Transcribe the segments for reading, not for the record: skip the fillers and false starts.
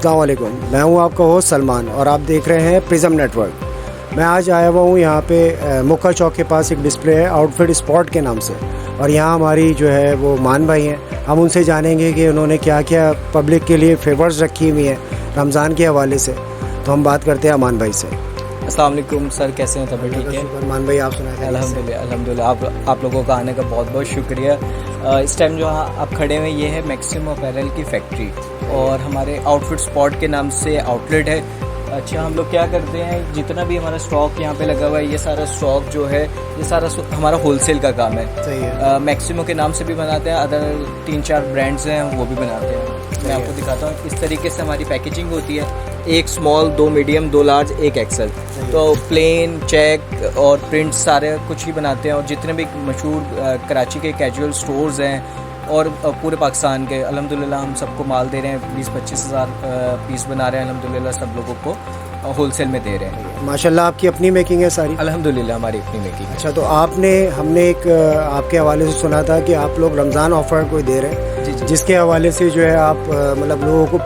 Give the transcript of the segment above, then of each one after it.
अस्सलाम वालेकुम। मैं हूं आपका होस्ट सलमान और आप देख रहे हैं प्रिज्म नेटवर्क। मैं आज आया हुआ हूं यहाँ पे मुक्का चौक के पास एक डिस्प्ले है आउटफिट स्पॉट के नाम से, और यहाँ हमारी जो है वो मान भाई हैं। हम उनसे जानेंगे कि उन्होंने क्या क्या पब्लिक के लिए फेवर्स रखी हुई हैं रमज़ान के हवाले से। तो हम बात करते हैं अमान भाई से। अस्सलाम वालेकुम सर, कैसे हैं? तभी ठीक है? अमान भाई आप सुनाए। अल्हम्दुलिल्लाह आप लोगों का आने का बहुत बहुत शुक्रिया। इस टाइम जो आप खड़े हुए ये है मैक्सिम अपैरल की फैक्ट्री और हमारे आउटफिट स्पॉट के नाम से आउटलेट है। अच्छा, हम लोग क्या करते हैं, जितना भी हमारा स्टॉक यहाँ पे लगा हुआ है, ये सारा स्टॉक जो है ये सारा हमारा होलसेल का काम है। सही है। मैक्सिमो के नाम से भी बनाते हैं, अदर 3-4 ब्रांड्स हैं वो भी बनाते हैं। मैं आपको दिखाता हूँ इस तरीके से हमारी पैकेजिंग होती है। एक स्मॉल, 2 मीडियम, 2 लार्ज, 1 एक्सेल। तो प्लेन, चेक और प्रिंट सारे कुछ ही बनाते हैं। और जितने भी मशहूर कराची के कैजुअल स्टोर्स हैं और पूरे पाकिस्तान के, अल्हम्दुलिल्लाह हम सबको माल दे रहे हैं। 20-25 हज़ार पीस बना रहे हैं अल्हम्दुलिल्लाह, सब लोगों को होलसेल में दे रहे हैं। माशाल्लाह आपकी अपनी मेकिंग है सारी? अल्हम्दुलिल्लाह हमारी अपनी मेकिंग। अच्छा, तो हमने एक आपके हवाले से सुना था कि आप लोग रमज़ान ऑफ़र कोई दे रहे हैं, जिसके हवाले से जो है आप मतलब लोगों को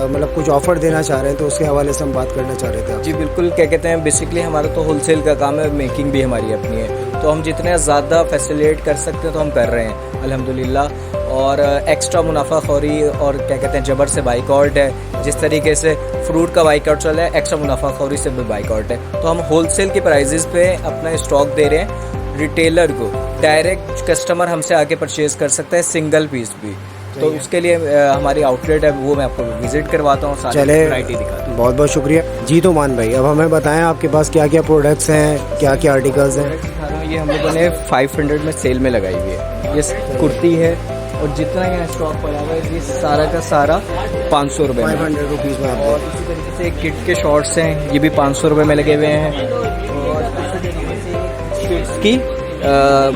मतलब कुछ ऑफ़र देना चाह रहे हैं, तो उसके हवाले से हम बात करना चाह रहे थे। जी बिल्कुल, क्या कहते हैं, बेसिकली हमारा तो होलसेल का काम है, मेकिंग भी हमारी अपनी है। तो हम जितने ज़्यादा फैसिलिटेट कर सकते हैं तो हम कर रहे हैं अल्हम्दुलिल्लाह। और एक्स्ट्रा मुनाफाखोरी और क्या कहते हैं जबर से बाइकआउट है। जिस तरीके से फ्रूट का बाइकआउट चल रहा है, एक्स्ट्रा मुनाफाखोरी से भी बाइकआउट है। तो हम होलसेल के प्राइजेस पे अपना स्टॉक दे रहे हैं रिटेलर को। डायरेक्ट कस्टमर हमसे आके परचेज कर सकता है सिंगल पीस भी। तो उसके लिए हमारी आउटलेट है, वो मैं आपको विजिट करवाता हूँ, सारी वैरायटी दिखाता हूँ। बहुत बहुत शुक्रिया जी। तो मान भाई, अब हमें बताएं आपके पास क्या क्या प्रोडक्ट्स हैं, क्या क्या आर्टिकल्स हैं? ये हम लोगों ने 500 में सेल में लगाई हुई है। ये कुर्ती है और जितना यहाँ स्टॉक पड़ा हुआ है ये सारा का सारा 500 रुपये में, 500 रुपीज़ में। और इसी तरीके से किट के शॉर्ट्स हैं, ये भी 500 रुपये में लगे हुए हैं। और इसी तरीके से किड्स की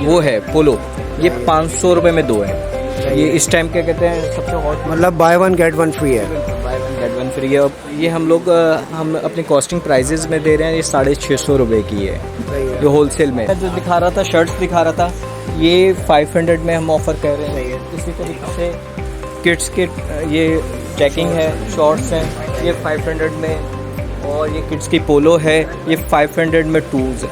वो है पोलो, ये 500 रुपये में 2 है। ये इस टाइम क्या कहते हैं सबसे हॉट, मतलब बाय 1 गेट 1 फ्री है। बाय 1 गेट 1 फ्री है। ये हम अपनी कॉस्टिंग प्राइजेस में दे रहे हैं। ये 650 रुपये की है जो होलसेल में। जो दिखा रहा था, शर्ट्स दिखा रहा था, ये 500 में हम ऑफर कर रहे हैं। इसी तरीके से किड्स के ये जैकिंग है, शॉर्ट्स हैं, ये 500 में। और ये किड्स की पोलो है, ये 500 में टूल्स।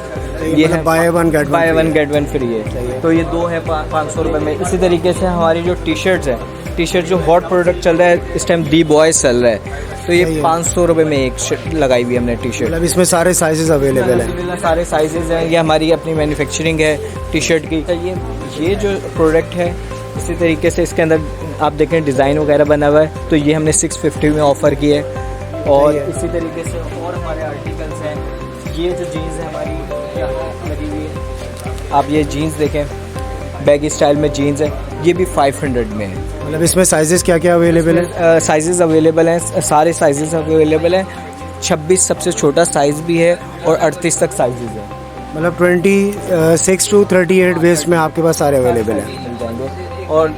ये है बाय 1 गेट 1 फ्री है। तो ये 2 है 500 रुपये में। इसी तरीके से हमारी जो टी शर्ट्स हैं, टी शर्ट जो हॉट प्रोडक्ट चल रहा है इस टाइम, दी बॉयज चल रहा है, तो ये 500 रुपये में एक शर्ट लगाई हुई हमने टी शर्ट। मतलब इसमें सारे साइजेस अवेलेबल हैं? सारे साइजेस हैं। ये हमारी अपनी मैन्युफैक्चरिंग है टी शर्ट की। ये जो प्रोडक्ट है, इसी तरीके से इसके अंदर आप देखें डिज़ाइन वगैरह बना हुआ है, तो ये हमने 650 में ऑफ़र की है। और इसी तरीके से और हमारे आर्टिकल्स हैं। ये जो जीन्स है हमारी लगी हुई है, आप ये जीन्स देखें, बैगी स्टाइल में जीन्स है, ये भी 500 में है। मतलब इसमें साइजेस क्या क्या अवेलेबल है? साइजेस अवेलेबल हैं, सारे साइजेस अवेलेबल हैं। 26 सबसे छोटा साइज़ भी है और 38 तक साइजेस हैं। मतलब 26 to 38 वेस्ट में आपके पास सारे अवेलेबल हैं। मिल जाएंगे। और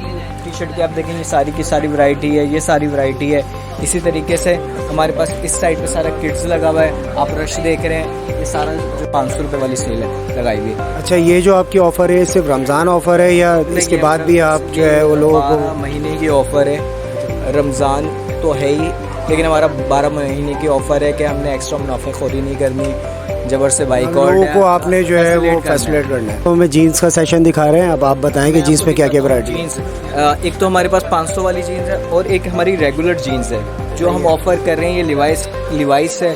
टी शर्ट की आप देखें, ये सारी की सारी वैरायटी है, ये सारी वैरायटी है। इसी तरीके से हमारे पास इस साइड पे सारा किड्स लगा हुआ है, आप रश देख रहे हैं, ये सारा जो 500 रुपये वाली सेल है लगाई हुई है। अच्छा, ये जो आपकी ऑफ़र है सिर्फ रमज़ान ऑफ़र है या इसके बाद भी आप जो है वो लोगों को? महीने की ऑफ़र है। रमज़ान तो है ही, लेकिन हमारा 12 महीने की ऑफ़र है कि हमने एक्स्ट्रा मुनाफाखोरी नहीं करनी, जबर से बाइकआउट लोगों को आपने जो है वो फैसिलिटेट करना है। तो हमें जीन्स का सेशन दिखा रहे हैं, अब आप बताएं कि जीन्स में क्या क्या वैरायटी? जीन्स एक तो हमारे पास 500 वाली जीन्स है और एक हमारी रेगुलर जीन्स है जो हम ऑफ़र कर रहे हैं। ये लिवाइस है,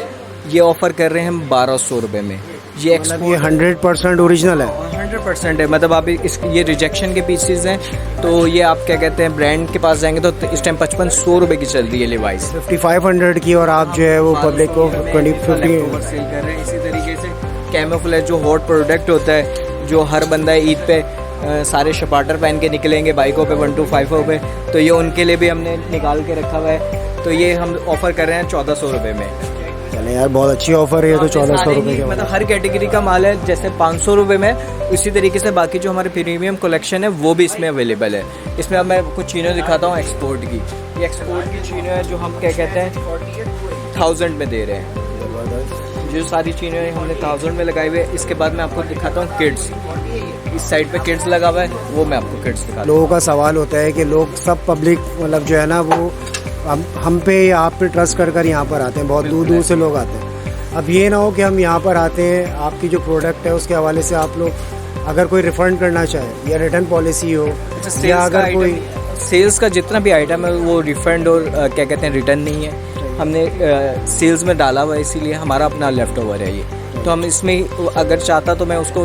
ये ऑफ़र कर रहे हैं हम 1200 रुपये में। ये एक्सपोर्ट, ये 100% ओरिजिनल है? 100% है। मतलब आप ये रिजेक्शन के पीसेस हैं, तो ये आप क्या कहते हैं ब्रांड के पास जाएंगे तो इस टाइम 5500 रुपये की चल रही है लिवाइस, 5500 की, और आप जो है वो पब्लिक को 20-50 सेल कर रहे हैं। इसी तरीके से कैमोफ्लेज जो हॉट प्रोडक्ट होता है, जो हर बंदा ईद पे सारे शपाटर पहन के निकलेंगे बाइकों पे 1250 पे, तो ये उनके लिए भी हमने निकाल के रखा हुआ है। तो ये हम ऑफ़र कर रहे हैं 1400 रुपये में। चले यार, बहुत अच्छी ऑफर है ये तो। 1400 रुपये का मतलब हर कैटेगरी का माल है। जैसे 500 रुपये में, इसी तरीके से बाकी जो हमारे प्रीमियम कलेक्शन है वो भी इसमें अवेलेबल है। इसमें अब मैं कुछ चीनों दिखाता हूँ एक्सपोर्ट की। ये एक्सपोर्ट की चीनों है जो हम क्या कहते हैं 1000 में दे रहे हैं। जो सारी चीज़ें हमने 1000 में लगाई हुई है। इसके बाद मैं आपको दिखाता हूँ किड्स। इस साइड पे किड्स लगा हुआ है, वो मैं आपको किड्स दिखाता हूँ। लोगों का सवाल होता है कि लोग सब पब्लिक मतलब जो है ना वो हम पे या आप पे ट्रस्ट कर यहाँ पर आते हैं, बहुत दूर दूर से लोग आते हैं। अब ये ना हो कि हम यहाँ पर आते हैं, आपकी जो प्रोडक्ट है उसके हवाले से आप लोग अगर कोई रिफ़ंड करना चाहे या रिटर्न पॉलिसी हो, या अगर कोई सेल्स का जितना भी आइटम है वो रिफ़ंड और क्या कहते हैं रिटर्न नहीं है, हमने सेल्स में डाला हुआ है, इसीलिए हमारा अपना लेफ़्ट ओवर है ये। तो हम इसमें अगर चाहता तो मैं उसको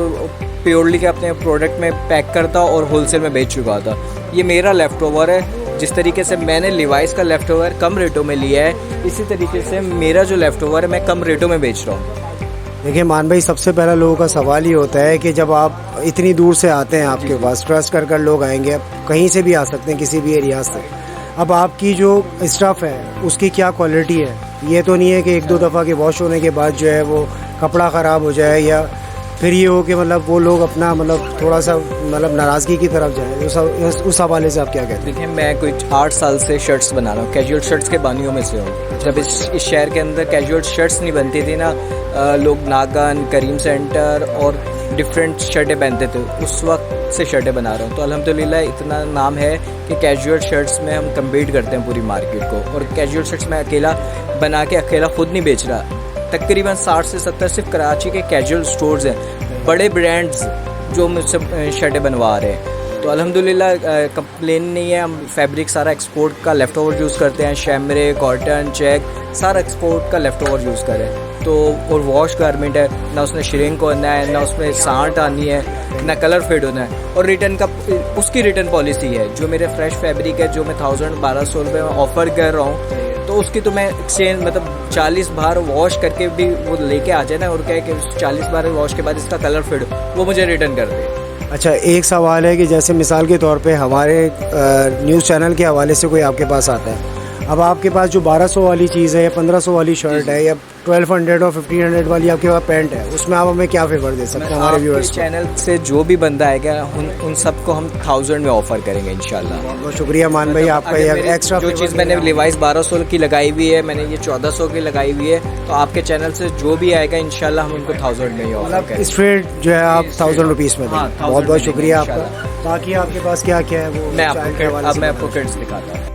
प्योरली के अपने प्रोडक्ट में पैक करता और होलसेल में बेच चुका था। ये मेरा लेफ़्ट ओवर है। जिस तरीके से मैंने लिवाइस का लेफ़्ट ओवर कम रेटों में लिया है, इसी तरीके से मेरा जो लेफ़्ट ओवर है मैं कम रेटों में बेच रहा हूँ। देखिए मान भाई, सबसे पहला लोगों का सवाल ये होता है कि जब आप इतनी दूर से आते हैं आपके पास, ट्रस्ट कर लोग आएंगे, कहीं से भी आ सकते हैं, किसी भी एरिया से। अब आपकी जो स्टफ़ है उसकी क्या क्वालिटी है? ये तो नहीं है कि एक दो दफ़ा के वॉश होने के बाद जो है वो कपड़ा ख़राब हो जाए, या फिर ये हो कि मतलब वो लोग अपना मतलब थोड़ा सा मतलब नाराज़गी की तरफ जाए। उस हवाले से आप क्या कहते हैं? देखिए, मैं कोई 8 साल से शर्ट्स बना रहा हूँ, कैजुअल शर्ट्स के बानियों में से हूँ। जब इस शहर के अंदर कैजुअल शर्ट्स नहीं बनती थी ना, लोग नागन, करीम सेंटर और डिफरेंट शर्टें पहनते थे, उस वक्त से शर्टें बना रहा हूँ। तो अल्हम्दुलिल्लाह इतना नाम है कि कैजुअल शर्ट्स में हम कम्पीट करते हैं पूरी मार्केट को। और कैजुअल शर्ट्स मैं अकेला बना के अकेला खुद नहीं बेच रहा, तकरीबन 60 से 70 सिर्फ कराची के कैजुअल स्टोर्स हैं, बड़े ब्रांड्स जो मुझसे शर्टें बनवा रहे हैं। तो अल्हम्दुलिल्लाह कंप्लेन नहीं है। हम फैब्रिक सारा एक्सपोर्ट का लेफ़्ट ओवर यूज़ करते हैं, शैमरे, कॉटन, चेक, सारा एक्सपोर्ट का लेफ़्ट ओवर यूज़ करें। तो और वॉश गारमेंट है, ना उसमें श्रिंक होना है, ना उसमें सांट आनी है, ना कलर फेड होना है। और रिटर्न का उसकी रिटर्न पॉलिसी है। जो मेरे फ्रेश फैब्रिक है जो मैं 1200 रुपये में ऑफ़र कर रहा हूँ, तो उसकी तो मैं एक्सचेंज मतलब 40 बार वॉश करके भी वो लेके आ जाए ना, और क्या है कि 40 बार वॉश के बाद इसका कलर फेड वो मुझे रिटर्न कर दे। अच्छा, एक सवाल है कि जैसे मिसाल के तौर पे हमारे न्यूज़ चैनल के हवाले से कोई आपके पास आता है, अब आपके पास जो 1200 वाली चीज़ है या 1500 वाली शर्ट है या 1200 और 1500 वाली आपके पास पैंट है, उसमें आप हमें क्या फेवर दे सकते हैं हमारे व्यूअर्स को? चैनल से जो भी बंदा आएगा उन सबको हम 1000 में ऑफर करेंगे इंशाल्लाह। बहुत शुक्रिया मान भाई, आपका ये एक्स्ट्रा जो चीज़ मैंने लिवाइस 1200 की लगाई हुई है, मैंने ये 1400 की लगाई हुई है, तो आपके चैनल से जो भी आएगा इंशाल्लाह हम उनको 1000 में ही ऑफर करेंगे। स्ट्रेट जो है आप 1000 रुपीज़ में दें। बहुत बहुत शुक्रिया आपका। बाकी आपके पास क्या क्या है वो मैं आपको किड्स दिखाता हूँ।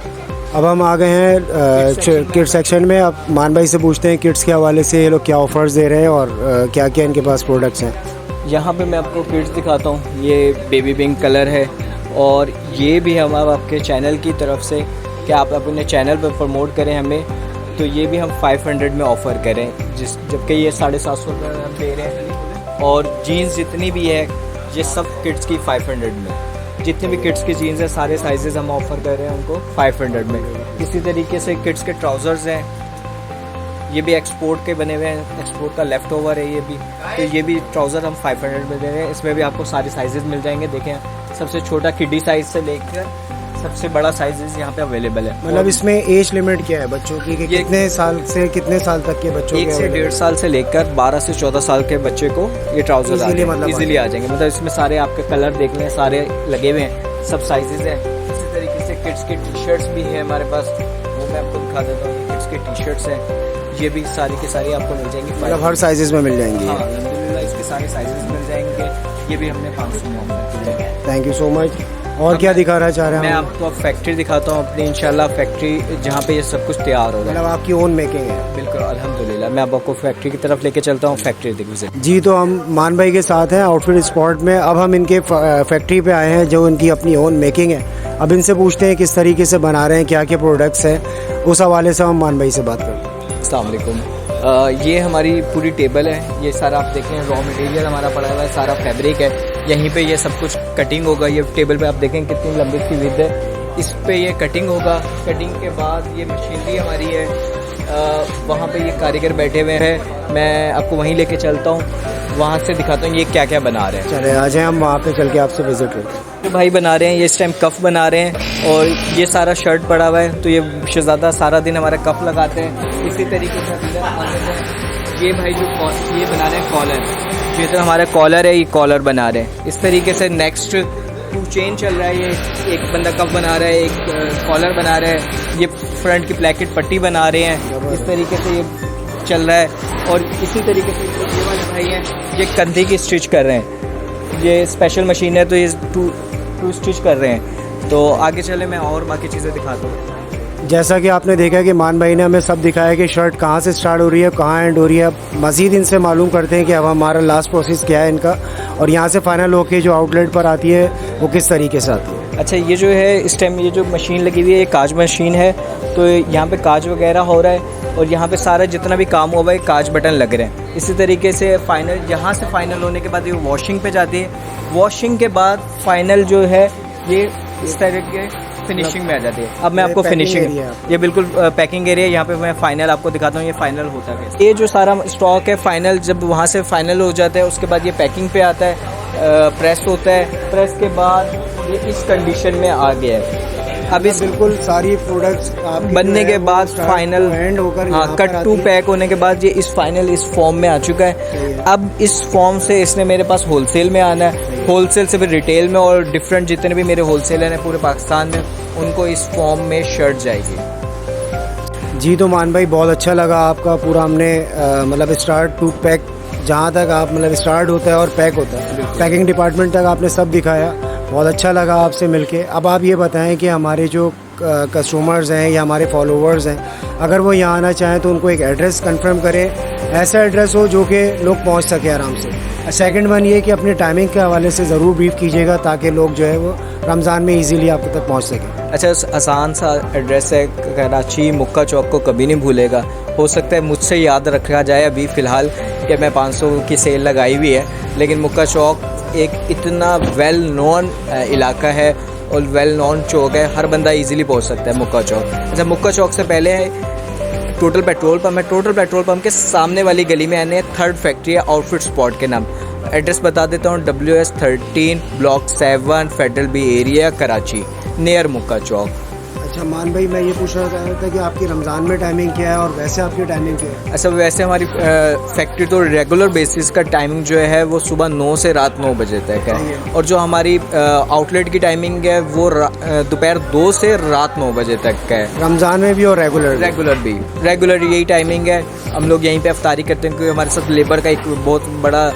अब हम आ गए हैं किड्स सेक्शन में। अब मान भाई से पूछते हैं किड्स के हवाले से ये लोग क्या ऑफर्स दे रहे हैं और क्या क्या इनके पास प्रोडक्ट्स हैं। यहाँ पे मैं आपको किड्स दिखाता हूँ। ये बेबी पिंक कलर है, और ये भी हम अब आपके चैनल की तरफ से कि आप अपने चैनल पर प्रमोट करें हमें, तो ये भी हम 500 में ऑफ़र करें, जबकि ये 750 रुपये में हम दे रहे हैं। और जीन्स जितनी भी है ये सब किड्स की 500 में, जितने भी किड्स की जीन्स है सारे साइजेस हम ऑफ़र कर रहे हैं उनको 500 में। इसी तरीके से किड्स के ट्राउज़र्स हैं, ये भी एक्सपोर्ट के बने हुए हैं, एक्सपोर्ट का लेफ़्ट ओवर है ये भी। तो ये भी ट्राउज़र हम 500 में दे रहे हैं। इसमें भी आपको सारे साइजेस मिल जाएंगे। देखें, सबसे छोटा किडी साइज़ से लेकर सबसे बड़ा साइजेस यहाँ पे अवेलेबल है। मतलब इसमें एज लिमिट क्या है बच्चों की कि कितने साल से कितने साल तक के बच्चों? 1 से 1.5 साल से लेकर 12 से 14 साल के बच्चे को ये ट्राउज़र इजीली आ जाएंगे। मतलब इसमें सारे आपके कलर देख लें, सारे लगे हुए हैं, सब साइजेस हैं। इसी तरीके से किड्स के टी शर्ट्स भी हैं हमारे पास, वो मैं आपको दिखा देता हूँ। किड्स के टी शर्ट्स हैं, ये भी सारी की सारी आपको मिल जाएंगी। मतलब हर साइजेस में मिल जाएंगी? हाँ, अल्हम्दुलिल्लाह इसके सारे साइजेस मिल जाएंगे। ये भी हमने 500 में ऑफर किया है। Thank you so much. और क्या दिखाना चाह रहे हैं? मैं आपको फैक्ट्री दिखाता हूँ अपनी, इंशाल्लाह फैक्ट्री जहाँ पे ये सब कुछ तैयार होगा। मतलब आपकी ओन मेकिंग है? बिल्कुल अल्हम्दुलिल्लाह। मैं अब आपको फैक्ट्री की तरफ लेके चलता हूँ, फैक्ट्री देखिए जी। तो हम मान भाई के साथ हैं आउटफिट स्पॉट में। अब हम इनके फैक्ट्री पे आए हैं जो इनकी अपनी ओन मेकिंग है। अब इनसे पूछते हैं किस तरीके से बना रहे हैं, क्या क्या प्रोडक्ट्स हैं, उस हवाले से हम मान भाई से बात करते हैं। अस्सलाम वालेकुम। ये हमारी पूरी टेबल है, ये सारा आप देखें रॉ मटेरियल हमारा पड़ा हुआ है, सारा फैब्रिक है। यहीं पे ये सब कुछ कटिंग होगा। ये टेबल पे आप देखें कितनी लंबी सी विड्थ है, इस पे ये कटिंग होगा। कटिंग के बाद ये मशीनरी हमारी है, वहाँ पे ये कारीगर बैठे हुए हैं। मैं आपको वहीं लेके चलता हूँ, वहाँ से दिखाता हूँ ये क्या क्या बना रहे हैं। चले आ जाए, हम वहाँ पे चल के आपसे विजिट करते हैं। जो भाई बना रहे हैं ये इस टाइम कफ बना रहे हैं, और ये सारा शर्ट पड़ा हुआ है, तो ये शहजादा सारा दिन हमारा कफ लगाते हैं। इसी तरीके से ये भाई जो ये बना रहे हैं कॉलर, ये तो हमारा कॉलर है, ये कॉलर बना रहे हैं। इस तरीके से नेक्स्ट टू चेन चल रहा है। ये एक बंदा कफ बना रहा है, एक कॉलर बना रहा है, ये फ्रंट की प्लेकेट पट्टी बना रहे हैं। इस तरीके से ये चल रहा है। और इसी तरीके से ये वाले भाई हैं, ये कंधे की स्टिच कर रहे हैं। ये स्पेशल मशीन है, तो ये टू स्टिच कर रहे हैं। तो आगे चले मैं और बाकी चीज़ें दिखाता हूँ। जैसा कि आपने देखा कि मान भाई ने हमें सब दिखाया कि शर्ट कहाँ से स्टार्ट हो रही है, कहाँ एंड हो रही है। मज़ीद इनसे मालूम करते हैं कि अब हमारा लास्ट प्रोसेस क्या है इनका, और यहाँ से फाइनल होके जो आउटलेट पर आती है वो किस तरीके से आती है। अच्छा, ये जो है इस टाइम ये जो मशीन लगी हुई है ये काज मशीन है, तो यहाँ पे काज वगैरह हो रहा है और यहाँ पे सारा जितना भी काम हुआ है काज बटन लग रहे हैं। इसी तरीके से फाइनल यहाँ से फाइनल होने के बाद ये वॉशिंग पे जाती है। वॉशिंग के बाद फाइनल जो है ये इस तरह के फिनिशिंग में आ जाती है। अब मैं आपको फिनिशिंग, ये बिल्कुल पैकिंग एरिया, यहाँ पे मैं फाइनल आपको दिखाता हूँ ये फाइनल होता है। ये जो सारा स्टॉक है फाइनल जब वहाँ से फाइनल हो जाता है उसके बाद ये पैकिंग पे आता है, प्रेस होता है। प्रेस के बाद ये इस कंडीशन में आ गया है। अब इस बिल्कुल सारी प्रोडक्ट्स बनने के बाद फाइनल एंड होकर कट टू पैक होने के बाद ये इस फाइनल इस फॉर्म में आ चुका है। अब इस फॉर्म से इसने मेरे पास होलसेल में आना है, होलसेल से फिर रिटेल में, और डिफरेंट जितने भी मेरे होलसेलर हैं पूरे पाकिस्तान में उनको इस फॉर्म में शर्ट जाएगी। जी तो मान भाई बहुत अच्छा लगा आपका पूरा, हमने मतलब स्टार्ट टू पैक जहाँ तक आप मतलब स्टार्ट होता है और पैक होता है, पैकिंग डिपार्टमेंट तक आपने सब दिखाया। बहुत अच्छा लगा आपसे मिलके। अब आप ये बताएं कि हमारे जो कस्टमर्स हैं या हमारे फॉलोवर्स हैं, अगर वो यहाँ आना चाहें तो उनको एक एड्रेस कंफर्म करें, ऐसा एड्रेस हो जो कि लोग पहुँच सके आराम से। सेकंड वन ये कि अपने टाइमिंग के हवाले से ज़रूर ब्रीफ कीजिएगा ताकि लोग जो है वो रमज़ान में इजीली आप तक पहुँच सकें। अच्छा, आसान सा एड्रेस है कराची मुक्का चौक को कभी नहीं भूलेगा। हो सकता है मुझसे याद रखा जाए अभी फ़िलहाल कि मैं 500 की सेल लगाई हुई है, लेकिन मुक्का चौक एक इतना वेल नोन इलाका है और वेल नोन चौक है, हर बंदा इजीली पहुंच सकता है मुक्का चौक। अच्छा, मुक्का चौक से पहले है टोटल पेट्रोल पंप है। टोटल पेट्रोल पंप के सामने वाली गली में आने थर्ड फैक्ट्री है आउटफिट स्पॉट के नाम। एड्रेस बता देता हूँ, WS 13 block 7 federal B area Karachi near Mukka Chowk. अच्छा मान भाई, मैं ये पूछना चाह रहा था कि आपकी रमज़ान में टाइमिंग क्या है और वैसे आपकी टाइमिंग क्या है? अच्छा, वैसे हमारी फैक्ट्री तो रेगुलर बेसिस का टाइमिंग जो है वो सुबह 9 से रात 9 बजे तक है, और जो हमारी आउटलेट की टाइमिंग है वो दोपहर 2 से रात 9 बजे तक का है। रमज़ान में भी और रेगुलर यही टाइमिंग है। हम लोग यहीं पे अफ्तारी करते हैं क्योंकि हमारे साथ लेबर का एक बहुत बड़ा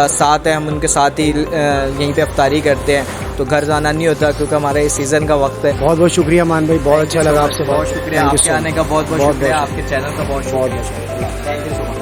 साथ है, हम उनके साथ ही यहीं पे अफ्तारी करते हैं, तो घर जाना नहीं होता क्योंकि हमारा ये सीज़न का वक्त है। बहुत बहुत शुक्रिया मान भाई, बहुत अच्छा लगा आपसे। बहुत शुक्रिया आपके आने का, बहुत शुक्रिया आपके चैनल का बहुत शुक्रिया। Thank you so much.